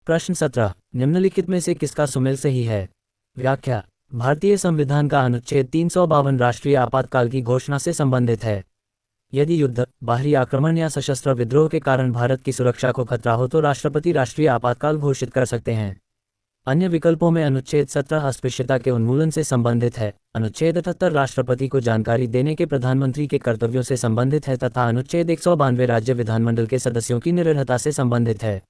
प्रश्न 17, निम्नलिखित में से किसका सुमेल सही है? व्याख्या, भारतीय संविधान का अनुच्छेद 352 राष्ट्रीय आपातकाल की घोषणा से संबंधित है। यदि युद्ध, बाहरी आक्रमण या सशस्त्र विद्रोह के कारण भारत की सुरक्षा को खतरा हो तो राष्ट्रपति राष्ट्रीय आपातकाल घोषित कर सकते हैं। अन्य विकल्पों में अनुच्छेद 17 अस्पृश्यता के उन्मूलन से संबंधित है, अनुच्छेद 78 राष्ट्रपति को जानकारी देने के प्रधानमंत्री के कर्तव्यों से संबंधित है तथा अनुच्छेद 192 राज्य विधानमंडल के सदस्यों की निरर्हता से संबंधित है।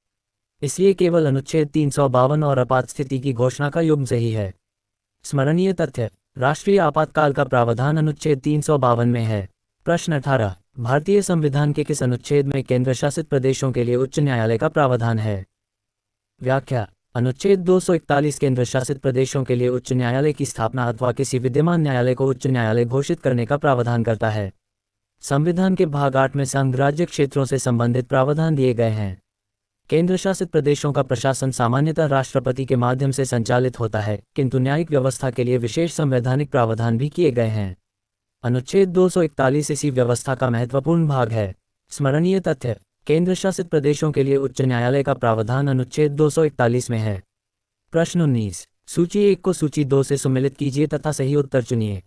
इसलिए केवल अनुच्छेद 352 और आपात स्थिति की घोषणा का युग्म सही है। स्मरणीय तथ्य, राष्ट्रीय आपातकाल का प्रावधान अनुच्छेद 352 में है। प्रश्न 18, भारतीय संविधान के किस अनुच्छेद में केंद्र शासित प्रदेशों के लिए उच्च न्यायालय का प्रावधान है? व्याख्या, अनुच्छेद 241 केंद्र शासित प्रदेशों के लिए उच्च न्यायालय की स्थापना अथवा किसी विद्यमान न्यायालय को उच्च न्यायालय घोषित करने का प्रावधान करता है। संविधान के भाग 8 में संघ राज्य क्षेत्रों से संबंधित प्रावधान दिए गए हैं। केंद्र शासित प्रदेशों का प्रशासन सामान्यतः राष्ट्रपति के माध्यम से संचालित होता है, किंतु न्यायिक व्यवस्था के लिए विशेष संवैधानिक प्रावधान भी किए गए हैं। अनुच्छेद 241 इसी व्यवस्था का महत्वपूर्ण भाग है। स्मरणीय तथ्य, केंद्र शासित प्रदेशों के लिए उच्च न्यायालय का प्रावधान अनुच्छेद 241 में है। प्रश्न 19, सूची 1 को सूची 2 से सुमेलित कीजिए तथा सही उत्तर चुनिए।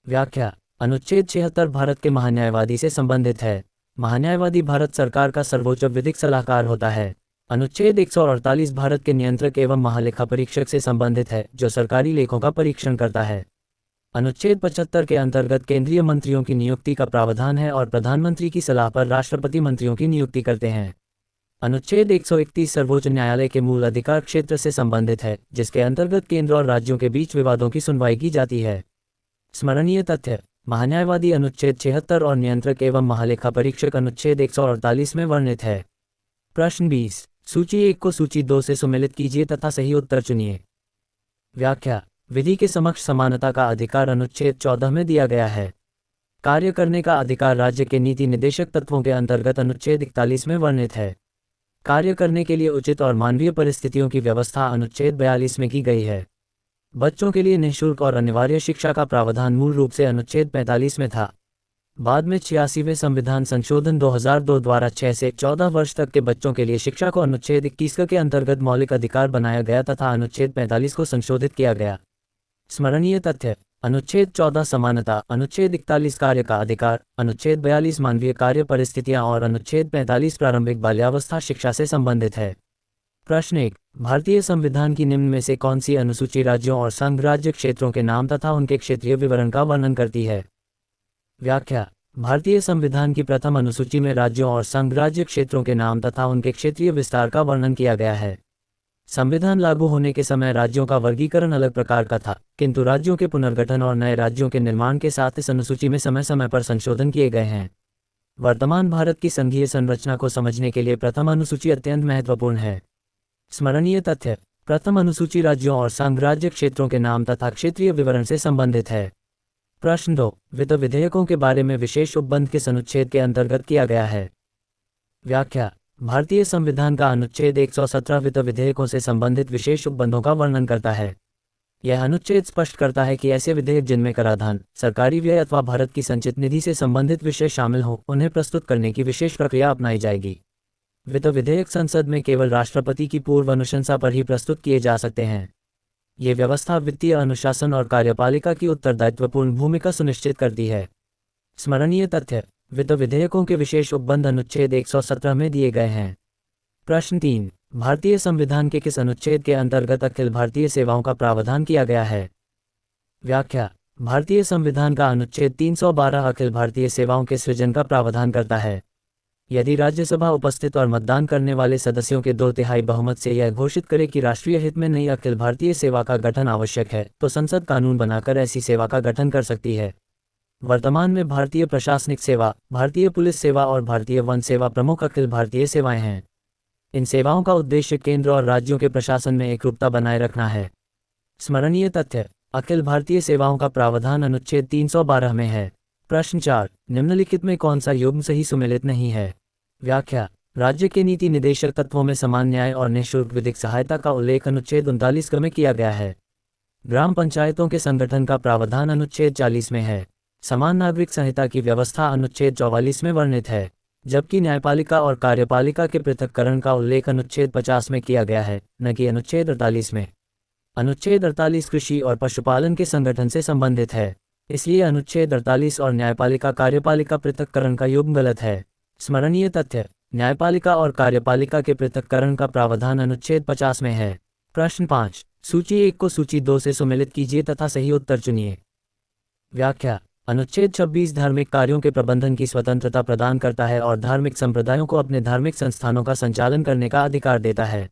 व्याख्या, अनुच्छेद 76 भारत के महान्यायवादी से संबंधित है। महान्यायवादी भारत सरकार का सर्वोच्च विधिक सलाहकार होता है। अनुच्छेद 148 भारत के नियंत्रक एवं महालेखा परीक्षक से संबंधित है, जो सरकारी लेखों का परीक्षण करता है। अनुच्छेद 75 के अंतर्गत केंद्रीय मंत्रियों की नियुक्ति का प्रावधान है और प्रधानमंत्री की सलाह पर राष्ट्रपति मंत्रियों की नियुक्ति करते हैं। अनुच्छेद 131 सर्वोच्च न्यायालय के मूल अधिकार क्षेत्र से संबंधित है, जिसके अंतर्गत केंद्र और राज्यों के बीच विवादों की सुनवाई की जाती है। स्मरणीय तथ्य, महान्यायवादी अनुच्छेद 76 और नियंत्रक एवं महालेखा परीक्षक अनुच्छेद 148 में वर्णित है। प्रश्न 20, सूची 1 को सूची 2 से सुमेलित कीजिए तथा सही उत्तर चुनिए। व्याख्या, विधि के समक्ष समानता का अधिकार अनुच्छेद 14 में दिया गया है। कार्य करने का अधिकार राज्य के नीति निदेशक तत्वों के अंतर्गत अनुच्छेद 41 में वर्णित है। कार्य करने के लिए उचित और मानवीय परिस्थितियों की व्यवस्था अनुच्छेद 42 में की गई है। बच्चों के लिए निःशुल्क और अनिवार्य शिक्षा का प्रावधान मूल रूप से अनुच्छेद 45 में था। बाद में 86वें संविधान संशोधन 2002 द्वारा 6 से 14 वर्ष तक के बच्चों के लिए शिक्षा को अनुच्छेद 21 के अंतर्गत मौलिक अधिकार बनाया गया तथा अनुच्छेद 45 को संशोधित किया गया। स्मरणीय तथ्य, अनुच्छेद 14 समानता, अनुच्छेद 41 कार्य का अधिकार, अनुच्छेद 42 मानवीय कार्य परिस्थितियां और अनुच्छेद 45 प्रारंभिक बाल्यावस्था शिक्षा से संबंधित है। प्रश्न 1, भारतीय संविधान की निम्न में से कौन सी अनुसूची राज्यों और संघ राज्य क्षेत्रों के नाम तथा उनके क्षेत्रीय विवरण का वर्णन करती है? व्याख्या, भारतीय संविधान की प्रथम अनुसूची में राज्यों और संघ राज्य क्षेत्रों के नाम तथा उनके क्षेत्रीय विस्तार का वर्णन किया गया है। संविधान लागू होने के समय राज्यों का वर्गीकरण अलग प्रकार का था, किंतु राज्यों के पुनर्गठन और नए राज्यों के निर्माण के साथ इस अनुसूची में समय समय पर संशोधन किए गए हैं। वर्तमान भारत की संघीय संरचना को समझने के लिए प्रथम अनुसूची अत्यंत महत्वपूर्ण है। स्मरणीय तथ्य, प्रथम अनुसूची राज्यों और संघ राज्य क्षेत्रों के नाम तथा क्षेत्रीय विवरण से संबंधित है। प्रश्न 2, वित्त विधेयकों के बारे में विशेष उपबंध किस अनुच्छेद के अंतर्गत किया गया है? व्याख्या, भारतीय संविधान का अनुच्छेद 117 वित्त विधेयकों से संबंधित विशेष उपबंधों का वर्णन करता है। यह अनुच्छेद स्पष्ट करता है कि ऐसे विधेयक जिनमें कराधान, सरकारी व्यय अथवा भारत की संचित निधि से संबंधित विषय शामिल हो, उन्हें प्रस्तुत करने की विशेष प्रक्रिया अपनाई जाएगी। वित्त विधेयक संसद में केवल राष्ट्रपति की पूर्व अनुशंसा पर ही प्रस्तुत किए जा सकते हैं। ये व्यवस्था वित्तीय अनुशासन और कार्यपालिका की उत्तरदायित्वपूर्ण भूमिका सुनिश्चित करती है। स्मरणीय तथ्य, वित्त विधेयकों के विशेष उपबंध अनुच्छेद 117 में दिए गए हैं। प्रश्न 3, भारतीय संविधान के किस अनुच्छेद के अंतर्गत अखिल भारतीय सेवाओं का प्रावधान किया गया है? व्याख्या, भारतीय संविधान का अनुच्छेद 312 अखिल भारतीय सेवाओं के सृजन का प्रावधान करता है। यदि राज्यसभा उपस्थित और मतदान करने वाले सदस्यों के 2/3 बहुमत से यह घोषित करे कि राष्ट्रीय हित में नई अखिल भारतीय सेवा का गठन आवश्यक है, तो संसद कानून बनाकर ऐसी सेवा का गठन कर सकती है। वर्तमान में भारतीय प्रशासनिक सेवा, भारतीय पुलिस सेवा और भारतीय वन सेवा प्रमुख अखिल भारतीय सेवाएं हैं। इन सेवाओं का उद्देश्य केंद्र और राज्यों के प्रशासन में एकरूपता बनाए रखना है। स्मरणीय तथ्य, अखिल भारतीय सेवाओं का प्रावधान अनुच्छेद 312 में है। प्रश्न 4, निम्नलिखित में कौन सा युग्म सही सुमेलित नहीं है? व्याख्या, राज्य के नीति निदेशक तत्वों में समान न्याय और निःशुल्क विधिक सहायता का उल्लेख अनुच्छेद 39 में किया गया है। ग्राम पंचायतों के संगठन का प्रावधान अनुच्छेद 40 में है। समान नागरिक संहिता की व्यवस्था अनुच्छेद 44 में वर्णित है। जबकि न्यायपालिका और कार्यपालिका के पृथक्करण का उल्लेख अनुच्छेद 50 में किया गया है, न कि अनुच्छेद 48 में। अनुच्छेद 48 कृषि और पशुपालन के संगठन से संबंधित है, इसलिए अनुच्छेद 48 और न्यायपालिका कार्यपालिका पृथक्करण का युग्म गलत है। स्मरणीय तथ्य: न्यायपालिका और कार्यपालिका के पृथक्करण का प्रावधान अनुच्छेद 50 में है। प्रश्न 5, सूची 1 को सूची 2 से सुमेलित कीजिए तथा सही उत्तर चुनिए। व्याख्या: अनुच्छेद 26 धार्मिक कार्यों के प्रबंधन की स्वतंत्रता प्रदान करता है और धार्मिक संप्रदायों को अपने धार्मिक संस्थानों का संचालन करने का अधिकार देता है।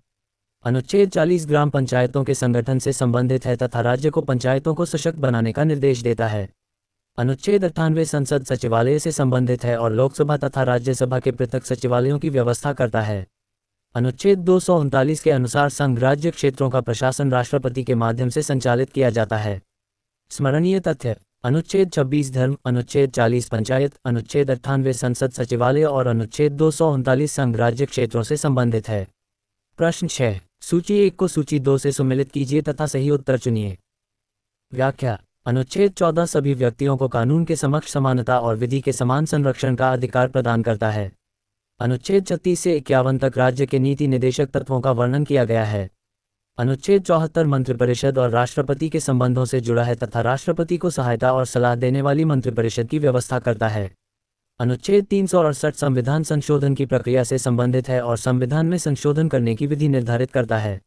अनुच्छेद 40 ग्राम पंचायतों के संगठन से संबंधित है तथा राज्य को पंचायतों को सशक्त बनाने का निर्देश देता है। अनुच्छेद 98 संसद सचिवालय से संबंधित है और लोकसभा तथा राज्यसभा के पृथक सचिवालयों की व्यवस्था करता है। अनुच्छेद 239 के अनुसार संघ राज्य क्षेत्रों का प्रशासन राष्ट्रपति के माध्यम से संचालित किया जाता है। स्मरणीय तथ्य: अनुच्छेद 26 धर्म, अनुच्छेद 40 पंचायत, अनुच्छेद 98 संसद सचिवालय और अनुच्छेद 239 संघ राज्य क्षेत्रों से संबंधित है। प्रश्न 6, सूची 1 को सूची 2 से सुमेलित कीजिए तथा सही उत्तर चुनिए। व्याख्या: अनुच्छेद 14 सभी व्यक्तियों को कानून के समक्ष समानता और विधि के समान संरक्षण का अधिकार प्रदान करता है। अनुच्छेद 36 से 51 तक राज्य के नीति निदेशक तत्वों का वर्णन किया गया है। अनुच्छेद 74 मंत्रिपरिषद और राष्ट्रपति के संबंधों से जुड़ा है तथा राष्ट्रपति को सहायता और सलाह देने वाली मंत्रिपरिषद की व्यवस्था करता है। अनुच्छेद 368 संविधान संशोधन की प्रक्रिया से संबंधित है और संविधान में संशोधन करने की विधि निर्धारित करता है।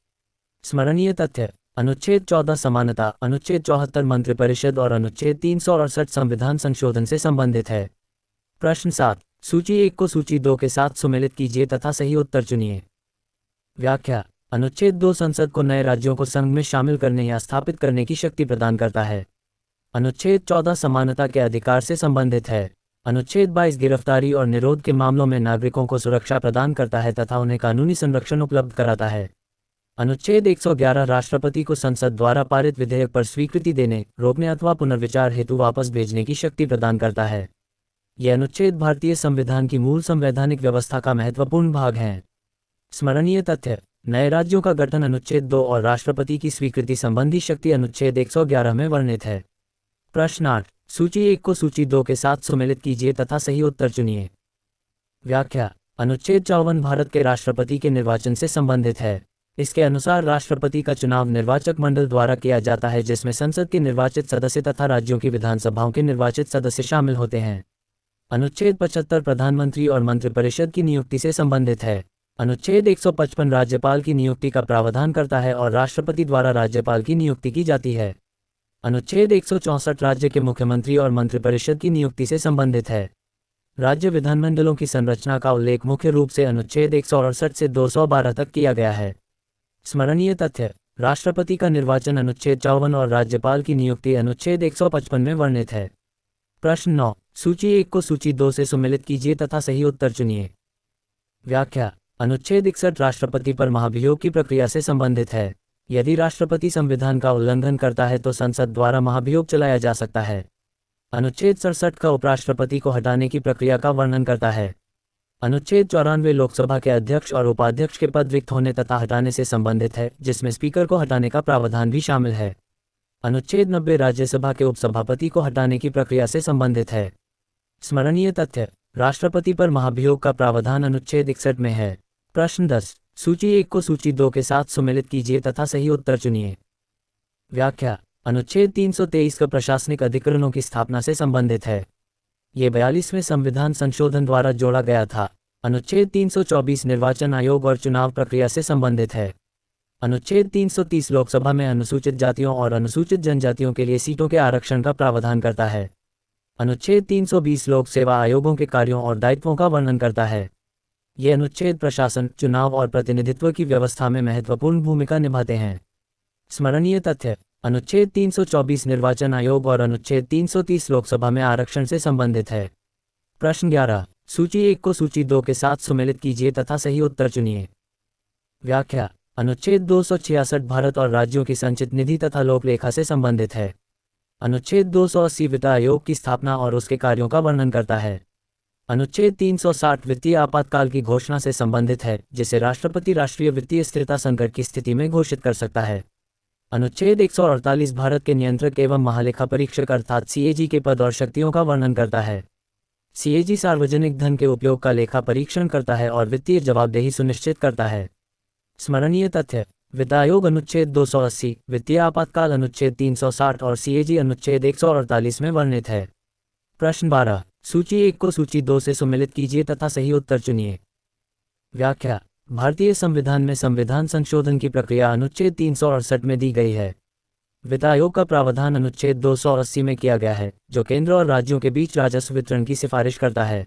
स्मरणीय तथ्य: अनुच्छेद 14 समानता, अनुच्छेद 74 मंत्रिपरिषद और अनुच्छेद 368 संविधान संशोधन से संबंधित है। प्रश्न 7, सूची 1 को सूची 2 के साथ सुमेलित कीजिए तथा सही उत्तर चुनिए। व्याख्या: अनुच्छेद 2 संसद को नए राज्यों को संघ में शामिल करने या स्थापित करने की शक्ति प्रदान करता है। अनुच्छेद 14 समानता के अधिकार से संबंधित है। अनुच्छेद 22 गिरफ्तारी और निरोध के मामलों में नागरिकों को सुरक्षा प्रदान करता है तथा उन्हें कानूनी संरक्षण उपलब्ध कराता है। अनुच्छेद 111 राष्ट्रपति को संसद द्वारा पारित विधेयक पर स्वीकृति देने, रोकने अथवा पुनर्विचार हेतु वापस भेजने की शक्ति प्रदान करता है। यह अनुच्छेद भारतीय संविधान की मूल संवैधानिक व्यवस्था का महत्वपूर्ण भाग है। स्मरणीय तथ्य: नए राज्यों का गठन अनुच्छेद 2 और राष्ट्रपति की स्वीकृति संबंधी शक्ति अनुच्छेद 111 में वर्णित है। प्रश्न 8, सूची 1 को सूची 2 के साथ सुमेलित कीजिए तथा सही उत्तर चुनिए। व्याख्या: अनुच्छेद 54 भारत के राष्ट्रपति के निर्वाचन से संबंधित है। इसके अनुसार राष्ट्रपति का चुनाव निर्वाचक मंडल द्वारा किया जाता है जिसमें संसद के निर्वाचित सदस्य तथा राज्यों की विधानसभाओं के निर्वाचित सदस्य शामिल होते हैं। अनुच्छेद 75 प्रधानमंत्री और मंत्रिपरिषद की नियुक्ति से संबंधित है। अनुच्छेद 155 राज्यपाल की नियुक्ति का प्रावधान करता है और राष्ट्रपति द्वारा राज्यपाल की नियुक्ति की जाती है। अनुच्छेद 164 राज्य के मुख्यमंत्री और मंत्रिपरिषद की नियुक्ति से संबंधित है। राज्य विधानमंडलों की संरचना का उल्लेख मुख्य रूप से अनुच्छेद 168 से 212 तक किया गया है। स्मरणीय तथ्य: राष्ट्रपति का निर्वाचन अनुच्छेद 54 और राज्यपाल की नियुक्ति अनुच्छेद 155 में वर्णित है। प्रश्न 9, सूची 1 को सूची 2 से सुमेलित कीजिए तथा सही उत्तर चुनिए। व्याख्या: अनुच्छेद 61 राष्ट्रपति पर महाभियोग की प्रक्रिया से संबंधित है। यदि राष्ट्रपति संविधान का उल्लंघन करता है तो संसद द्वारा महाभियोग चलाया जा सकता है। अनुच्छेद 67 का उपराष्ट्रपति को हटाने की प्रक्रिया का वर्णन करता है। अनुच्छेद 94 लोकसभा के अध्यक्ष और उपाध्यक्ष के पद रिक्त होने तथा हटाने से संबंधित है, जिसमें स्पीकर को हटाने का प्रावधान भी शामिल है। अनुच्छेद 90 राज्यसभा के उपसभापति को हटाने की प्रक्रिया से संबंधित है। स्मरणीय तथ्य: राष्ट्रपति पर महाभियोग का प्रावधान अनुच्छेद 61 में है। प्रश्न 10, सूची 1 को सूची 2 के साथ सुमेलित कीजिए तथा सही उत्तर चुनिए। व्याख्या: अनुच्छेद 323 का प्रशासनिक अधिकरणों की स्थापना से संबंधित है। ये 42वें संविधान संशोधन द्वारा जोड़ा गया था। अनुच्छेद 324 निर्वाचन आयोग और चुनाव प्रक्रिया से संबंधित है। अनुच्छेद 330 लोकसभा में अनुसूचित जातियों और अनुसूचित जनजातियों के लिए सीटों के आरक्षण का प्रावधान करता है। अनुच्छेद 320 लोक सेवा आयोगों के कार्यों और दायित्वों का वर्णन करता है। ये अनुच्छेद प्रशासन, चुनाव और प्रतिनिधित्व की व्यवस्था में महत्वपूर्ण भूमिका निभाते हैं। स्मरणीय तथ्य: अनुच्छेद 324 निर्वाचन आयोग और अनुच्छेद 330 लोकसभा में आरक्षण से संबंधित है। प्रश्न 11, सूची 1 को सूची 2 के साथ सुमेलित कीजिए तथा सही उत्तर चुनिए। व्याख्या: अनुच्छेद 266 भारत और राज्यों की संचित निधि तथा लोकलेखा से संबंधित है। अनुच्छेद 280 वित्त आयोग की स्थापना और उसके कार्यों का वर्णन करता है। अनुच्छेद 360 वित्तीय आपातकाल की घोषणा से संबंधित है, जिसे राष्ट्रपति राष्ट्रीय वित्तीय स्थिरता संकट की स्थिति में घोषित कर सकता है। अनुच्छेद 148 भारत के नियंत्रक एवं महालेखा परीक्षक अर्थात CAG के पद और शक्तियों का वर्णन करता है। सीएजी सार्वजनिक धन के उपयोग का लेखा परीक्षण करता है और वित्तीय जवाबदेही सुनिश्चित करता है। स्मरणीय तथ्य: वित्त आयोग अनुच्छेद 280, वित्तीय आपातकाल अनुच्छेद 360 और सीएजी अनुच्छेद 148 में वर्णित है। प्रश्न 12, सूची 1 को सूची 2 से सुमेलित कीजिए तथा सही उत्तर चुनिए। व्याख्या: भारतीय संविधान में संविधान संशोधन की प्रक्रिया अनुच्छेद 368 में दी गई है। वित्त आयोग का प्रावधान अनुच्छेद 280 में किया गया है, जो केंद्र और राज्यों के बीच राजस्व वितरण की सिफारिश करता है।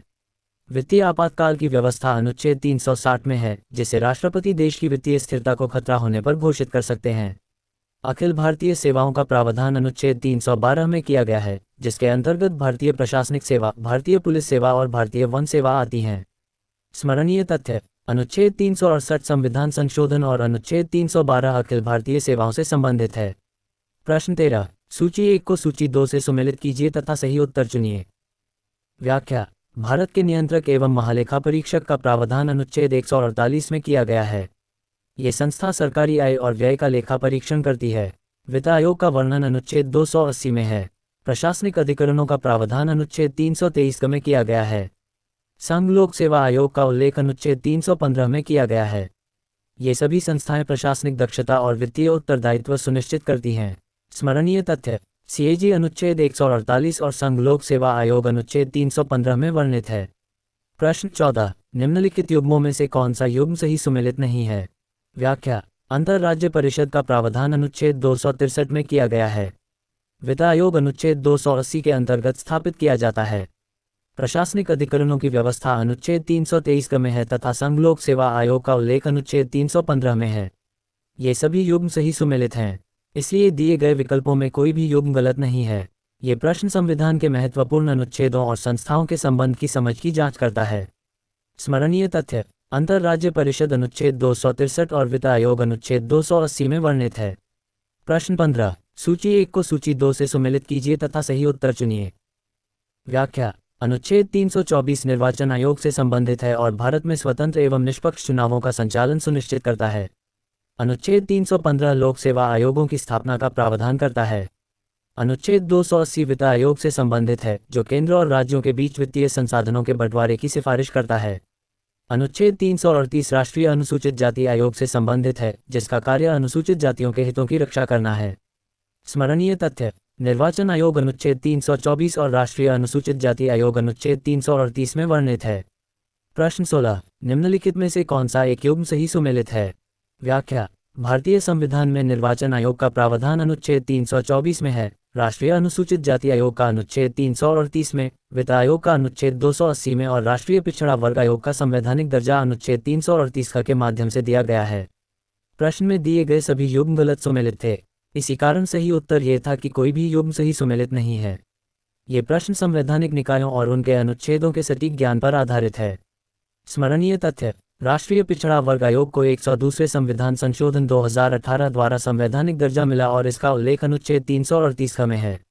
वित्तीय आपातकाल की व्यवस्था अनुच्छेद 360 में है, जिसे राष्ट्रपति देश की वित्तीय स्थिरता को खतरा होने पर घोषित कर सकते हैं। अखिल भारतीय सेवाओं का प्रावधान अनुच्छेद 312 में किया गया है, जिसके अंतर्गत भारतीय प्रशासनिक सेवा, भारतीय पुलिस सेवा और भारतीय वन सेवा आती हैं। स्मरणीय तथ्य: अनुच्छेद 368 संविधान संशोधन और अनुच्छेद 312 अखिल भारतीय सेवाओं से संबंधित है। प्रश्न 13, सूची 1 को सूची 2 से सुमेलित कीजिए तथा सही उत्तर चुनिए। व्याख्या: भारत के नियंत्रक एवं महालेखा परीक्षक का प्रावधान अनुच्छेद 148 में किया गया है। ये संस्था सरकारी आय और व्यय का लेखा परीक्षण करती है। वित्त आयोग का वर्णन अनुच्छेद 280 में है। प्रशासनिक अधिकरणों का प्रावधान अनुच्छेद 323 में किया गया है। संघ लोक सेवा आयोग का उल्लेख अनुच्छेद 315 में किया गया है। ये सभी संस्थाएं प्रशासनिक दक्षता और वित्तीय उत्तरदायित्व सुनिश्चित करती हैं। स्मरणीय तथ्य: सीएजी अनुच्छेद 148 और संघ लोक सेवा आयोग अनुच्छेद 315 में वर्णित है। प्रश्न 14, निम्नलिखित युग्मों में से कौन सा युग्म सही सुमेलित नहीं है? व्याख्या: अंतर राज्य परिषद का प्रावधान अनुच्छेद 263 में किया गया है। वित्त आयोग अनुच्छेद 280 के अंतर्गत स्थापित किया जाता है। प्रशासनिक अधिकरणों की व्यवस्था अनुच्छेद 323 में है तथा संघ लोक सेवा आयोग का उल्लेख अनुच्छेद 315 में है। ये सभी युग्म सही सुमेलित हैं, इसलिए दिए गए विकल्पों में कोई भी युग्म गलत नहीं है। ये प्रश्न संविधान के महत्वपूर्ण अनुच्छेदों और संस्थाओं के संबंध की समझ की जांच करता है। स्मरणीय तथ्य: अंतर राज्य परिषद अनुच्छेद 263 और वित्त आयोग अनुच्छेद 280 में वर्णित है। प्रश्न 15, सूची 1 को सूची 2 से सुमेलित कीजिए तथा सही उत्तर चुनिए। व्याख्या: अनुच्छेद 324 निर्वाचन आयोग से संबंधित है और भारत में स्वतंत्र एवं निष्पक्ष चुनावों का संचालन सुनिश्चित करता है। अनुच्छेद 315 लोक सेवा आयोगों की स्थापना का प्रावधान करता है। अनुच्छेद 280 वित्त आयोग से संबंधित है, जो केंद्र और राज्यों के बीच वित्तीय संसाधनों के बंटवारे की सिफारिश करता है। अनुच्छेद 338 राष्ट्रीय अनुसूचित जाति आयोग से संबंधित है, जिसका कार्य अनुसूचित जातियों के हितों की रक्षा करना है। स्मरणीय तथ्य: निर्वाचन आयोग अनुच्छेद 324 और राष्ट्रीय अनुसूचित जाति आयोग अनुच्छेद 338 में वर्णित है। प्रश्न 16, निम्नलिखित में से कौन सा एक युग्म सही सुमेलित है? व्याख्या: भारतीय संविधान में निर्वाचन आयोग का प्रावधान अनुच्छेद 324 में है, राष्ट्रीय अनुसूचित जाति आयोग का अनुच्छेद 338 में, वित्त आयोग का अनुच्छेद 280 में और राष्ट्रीय पिछड़ा वर्ग आयोग का संवैधानिक दर्जा अनुच्छेद 338 के माध्यम से दिया गया है। प्रश्न में दिए गए सभी युग्म गलत सुमेलित थे। इसी कारण सही उत्तर ये था कि कोई भी युग्म सही सुमेलित नहीं है। ये प्रश्न संवैधानिक निकायों और उनके अनुच्छेदों के सटीक ज्ञान पर आधारित है। स्मरणीय तथ्य: राष्ट्रीय पिछड़ा वर्ग आयोग को 102वें संविधान संशोधन 2018 द्वारा संवैधानिक दर्जा मिला और इसका उल्लेख अनुच्छेद 338 में है।